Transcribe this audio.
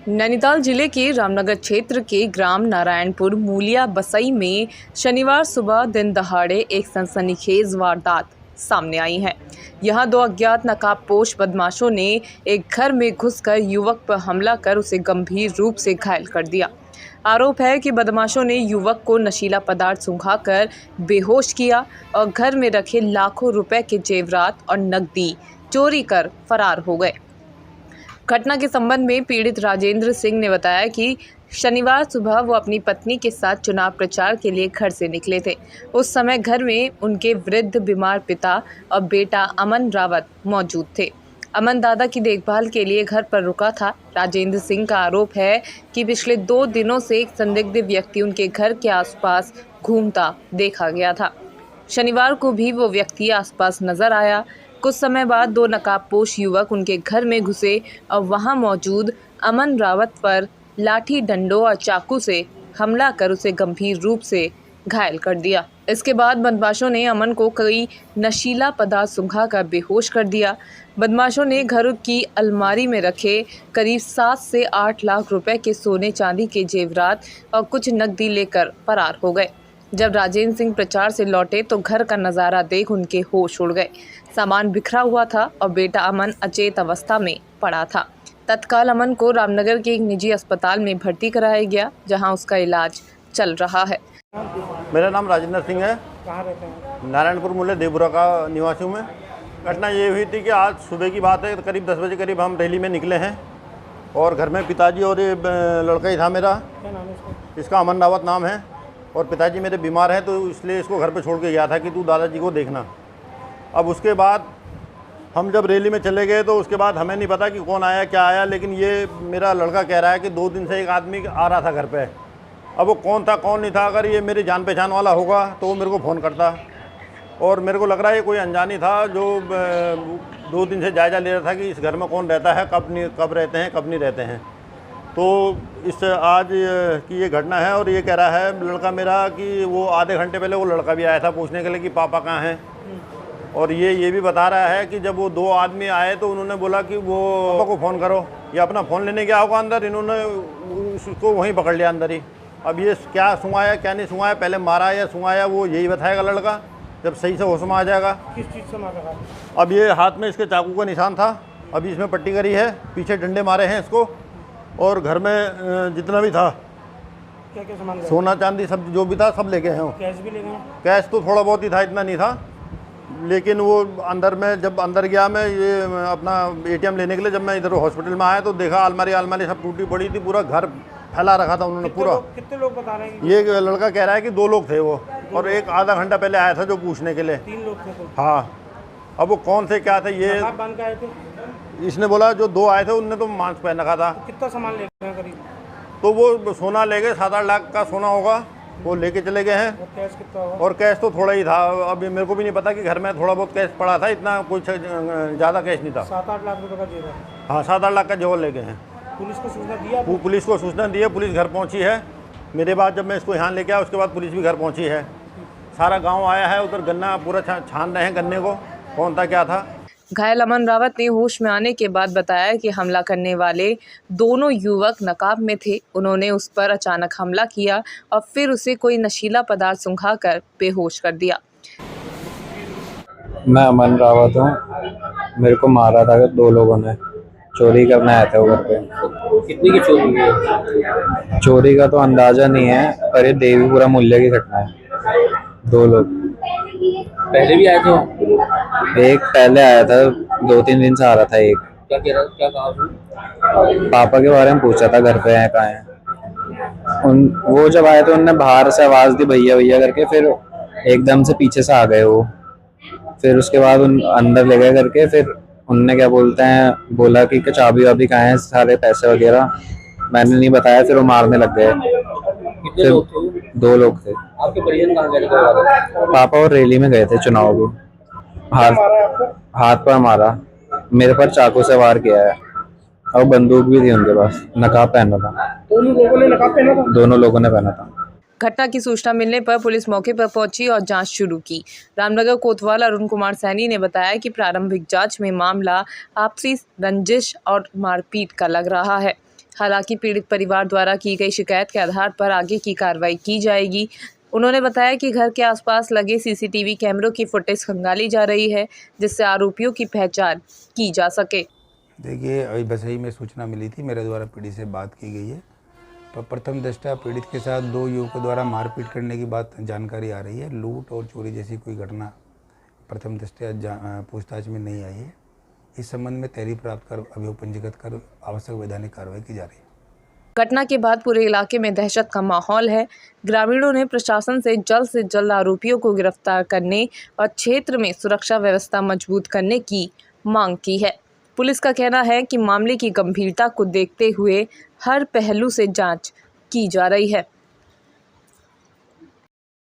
नैनीताल जिले के रामनगर क्षेत्र के ग्राम नारायणपुर मूलिया बसई में शनिवार सुबह दिन दहाड़े एक सनसनीखेज वारदात सामने आई है। यहां दो अज्ञात नकाबपोश बदमाशों ने एक घर में घुसकर युवक पर हमला कर उसे गंभीर रूप से घायल कर दिया। आरोप है कि बदमाशों ने युवक को नशीला पदार्थ सुंघाकर बेहोश किया और घर में रखे लाखों रुपए के जेवरात और नकदी चोरी कर फरार हो गए। घटना के संबंध में पीड़ित राजेंद्र सिंह ने बताया कि शनिवार सुबह वो अपनी पत्नी के साथ चुनाव प्रचार के लिए घर से निकले थे। उस समय घर में उनके वृद्ध बीमार पिता और बेटा अमन रावत मौजूद थे। अमन दादा की देखभाल के लिए घर पर रुका था। राजेंद्र सिंह का आरोप है कि पिछले 2 दिनों से एक संदिग्ध व्यक्ति उनके घर के आसपास घूमता देखा गया था। शनिवार को भी वो व्यक्ति आसपास नजर आया। कुछ समय बाद 2 नकाबपोश युवक उनके घर में घुसे और वहां मौजूद अमन रावत पर लाठी डंडों और चाकू से हमला कर उसे गंभीर रूप से घायल कर दिया। इसके बाद बदमाशों ने अमन को कई नशीला पदार्थ सुंघाकर बेहोश कर दिया। बदमाशों ने घर की अलमारी में रखे करीब 7 से 8 लाख रुपए के सोने चांदी के जेवरात और कुछ नकदी लेकर फरार हो गए। जब राजेंद्र सिंह प्रचार से लौटे तो घर का नज़ारा देख उनके होश उड़ गए। सामान बिखरा हुआ था और बेटा अमन अचेत अवस्था में पड़ा था। तत्काल अमन को रामनगर के एक निजी अस्पताल में भर्ती कराया गया, जहां उसका इलाज चल रहा है। मेरा नाम राजेंद्र सिंह है। कहाँ रहते हैं? नारायणपुर मूल्य देवपुरा का निवासी हूँ मैं। घटना ये हुई थी कि आज सुबह की बात है, करीब 10 बजे करीब हम रैली में निकले हैं और घर में पिताजी और ये लड़का ही था मेरा। क्या नाम है इसका? इसका अमन रावत नाम है और पिताजी मेरे बीमार हैं तो इसलिए इसको घर पे छोड़ के गया था कि तू दादाजी को देखना। अब उसके बाद हम जब रैली में चले गए तो उसके बाद हमें नहीं पता कि कौन आया क्या आया, लेकिन ये मेरा लड़का कह रहा है कि 2 दिन से एक आदमी आ रहा था घर पे। अब वो कौन था कौन नहीं था, अगर ये मेरे जान पहचान वाला होगा तो वो मेरे को फ़ोन करता, और मेरे को लग रहा है ये कोई अनजानी था जो 2 दिन से जायज़ा ले रहा था कि इस घर में कौन रहता है, कब रहते हैं कब नहीं रहते हैं। तो इस आज की ये घटना है और ये कह रहा है लड़का मेरा कि वो आधे घंटे पहले वो लड़का भी आया था पूछने के लिए कि पापा कहाँ हैं। और ये भी बता रहा है कि जब वो 2 आदमी आए तो उन्होंने बोला कि वो पापा को फ़ोन करो, या अपना फ़ोन लेने गया होगा अंदर, इन्होंने उसको वहीं पकड़ लिया अंदर ही। अब ये क्या सुंघाया क्या नहीं सुंघाया, पहले मारा या सुंघाया, वो यही बताएगा लड़का जब सही से होश में आ जाएगा। किस चीज़ से मारा था? अब ये हाथ में इसके चाकू का निशान था, अभी इसमें पट्टी करी है, पीछे डंडे मारे हैं इसको, और घर में जितना भी था क्या क्या सामान गया? सोना चांदी सब जो भी था सब ले गए हैं। कैश भी ले गए? कैश तो थोड़ा बहुत ही था, इतना नहीं था, लेकिन वो अंदर में जब अंदर गया मैं ये अपना ATM लेने के लिए, जब मैं इधर हॉस्पिटल में आया तो देखा अलमारी सब टूटी पड़ी थी, पूरा घर फैला रखा था उन्होंने पूरा। कितने लोग बता रहे हैं? ये लड़का कह रहा है कि 2 लोग थे वो, और एक आधा घंटा पहले आया था जो पूछने के लिए। 3 लोग थे तो? हाँ, अब वो कौन थे क्या थे ये नकाब बांध के आए थे? इसने बोला जो 2 आए थे उनने तो मास्क पहन रखा था। तो कितना सामान ले गए करीब? तो वो सोना ले गए, 7-8 लाख का सोना होगा, वो लेके चले गए हैं। और कैश कितना होगा? और कैश तो थोड़ा ही था, अभी मेरे को भी नहीं पता कि घर में थोड़ा बहुत कैश पड़ा था, इतना कुछ ज़्यादा कैश नहीं था। 7-8 लाख रुपए का जेवर? हाँ, 7-8 लाख का जेवर ले गए हैं। पुलिस को सूचना दिया? पुलिस को सूचना दी है, पुलिस घर पहुंची है। मेरे बाद जब मैं इसको यहाँ लेके आया उसके बाद पुलिस भी घर पहुंची है। सारा गांव आया है, उधर गन्ना पूरा छान रहे हैं गन्ने को, कौन था क्या था। घायल अमन रावत ने होश में आने के बाद बताया कि हमला करने वाले दोनों युवक नकाब में थे। उन्होंने उस पर अचानक हमला किया और फिर उसे कोई नशीला पदार्थ सुंघाकर बेहोश कर दिया। मैं अमन रावत हूँ। मेरे को मारा था 2 लोगों ने, चोरी करने आए थे घर पे। कितनी की चोरी हुई है? चोरी का तो अंदाजा नहीं है, पर ये देवीपुरा मूल्य की घटना है। 2 लोग पहले भी आए थे? एक पहले आया था, 2-3 दिन से आ रहा था। एक क्या कह रहा, क्या कहा उसने? पापा के बारे में पूछा था, घर पे हैं कहाँ हैं। वो जब आए तो उनने बाहर से आवाज़ दी भैया भैया करके, फिर एकदम से पीछे से आ गए वो। फिर उसके बाद उन अंदर ले गए करके, फिर उनने क्या बोलते हैं बोला कि चाबी वाबी कहाँ है, सारे पैसे वगैरह मैंने नहीं बताया, फिर वो मारने लग गए। कितने लोग थे? 2 लोग थे। आपके परिजन कहाँ गए थे? पापा और रैली में गए थे चुनाव को। हाथ पर मारा, मेरे पर चाकू से वार किया है, और बंदूक भी थी उनके पास, नकाब पहना था। दोनों लोगों ने नकाब पहना था? दोनों लोगों ने पहना था। घटना की सूचना मिलने पर पुलिस मौके पर पहुंची और जांच शुरू की। रामनगर कोतवाल अरुण कुमार सैनी ने बताया कि प्रारंभिक जांच में मामला आपसी रंजिश और मारपीट का लग रहा है। हालांकि पीड़ित परिवार द्वारा की गई शिकायत के आधार पर आगे की कार्रवाई की जाएगी। उन्होंने बताया कि घर के आसपास लगे सीसीटीवी कैमरों की फुटेज खंगाली जा रही है, जिससे आरोपियों की पहचान की जा सके। देखिए, अभी बसई में सूचना मिली थी, मेरे द्वारा पीड़ित से बात की गई है। पर प्रथम दृष्टया पीड़ित के साथ 2 युवकों द्वारा मारपीट करने की बात जानकारी आ रही है। लूट और चोरी जैसी कोई घटना प्रथम दृष्टया पूछताछ में नहीं आई है। इस संबंध में तहरीर प्राप्त कर अभियोग पंजीकृत कर आवश्यक वैधानिक कार्रवाई की जा रही है। घटना के बाद पूरे इलाके में दहशत का माहौल है। ग्रामीणों ने प्रशासन से जल्द आरोपियों को गिरफ्तार करने और क्षेत्र में सुरक्षा व्यवस्था मजबूत करने की मांग की है। पुलिस का कहना है कि मामले की गंभीरता को देखते हुए हर पहलू से जांच की जा रही है।